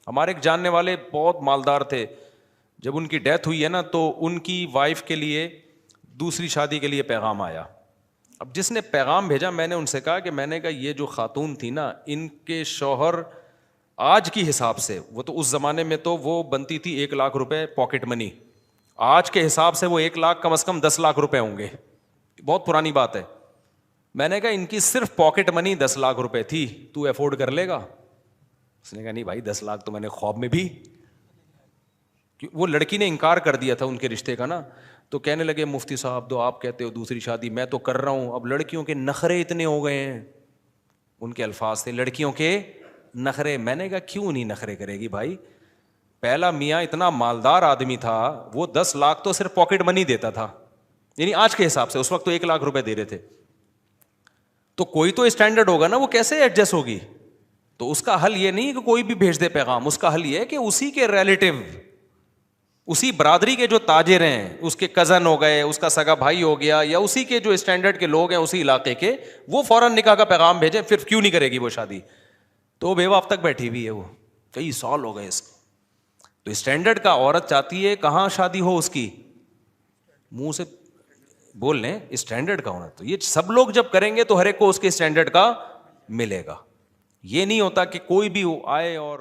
ہمارے ایک جاننے والے بہت مالدار تھے، جب ان کی ڈیتھ ہوئی ہے نا تو ان کی وائف کے لیے دوسری شادی کے لیے پیغام آیا. اب جس نے پیغام بھیجا، میں نے ان سے کہا کہ میں نے کہا یہ جو خاتون تھی نا، ان کے شوہر آج کی حساب سے، وہ تو اس زمانے میں تو وہ بنتی تھی 1,00,000 روپے پاکٹ منی، آج کے حساب سے وہ 1,00,000 کم از کم 10,00,000 روپے ہوں گے. بہت پرانی بات ہے. میں نے کہا ان کی صرف پاکٹ منی 10,00,000 روپے تھی، تو افورڈ کر لے گا؟ اس نے کہا نہیں بھائی، 10,00,000 تو میں نے خواب میں بھی. وہ لڑکی نے انکار کر دیا تھا ان کے رشتے کا نا. تو کہنے لگے مفتی صاحب تو آپ کہتے ہو دوسری شادی، میں تو کر رہا ہوں. اب لڑکیوں کے نخرے اتنے ہو گئے ہیں، ان کے الفاظ تھے لڑکیوں کے نخرے. میں نے کہا کیوں نہیں نخرے کرے گی بھائی؟ پہلا میاں اتنا مالدار آدمی تھا، وہ 10,00,000 تو صرف پاکٹ منی دیتا تھا، یعنی آج کے حساب سے، اس وقت تو 1,00,000 روپے دے رہے تھے. تو کوئی تو اسٹینڈرڈ ہوگا نا، وہ کیسے ایڈجسٹ ہوگی؟ تو اس کا حل یہ نہیں کہ کوئی بھی بھیج دے پیغام، اس کا حل یہ ہے کہ اسی کے ریلیٹو، اسی برادری کے جو تاجر ہیں، اس کے کزن ہو گئے، اس کا سگا بھائی ہو گیا، یا اسی کے جو اسٹینڈرڈ کے لوگ ہیں اسی علاقے کے، وہ فوراً نکاح کا پیغام بھیجیں. پھر کیوں نہیں کرے گی وہ شادی؟ تو بیوہ اب تک بیٹھی ہوئی ہے، وہ کئی سال ہو گئے اس کو. تو اسٹینڈرڈ کا عورت چاہتی ہے کہاں شادی ہو اس کی، منہ سے بول لیں اسٹینڈرڈ کا ہونا. تو یہ سب لوگ جب کریں گے تو ہر ایک کو اس کے اسٹینڈرڈ کا ملے گا. یہ نہیں ہوتا کہ کوئی بھی آئے اور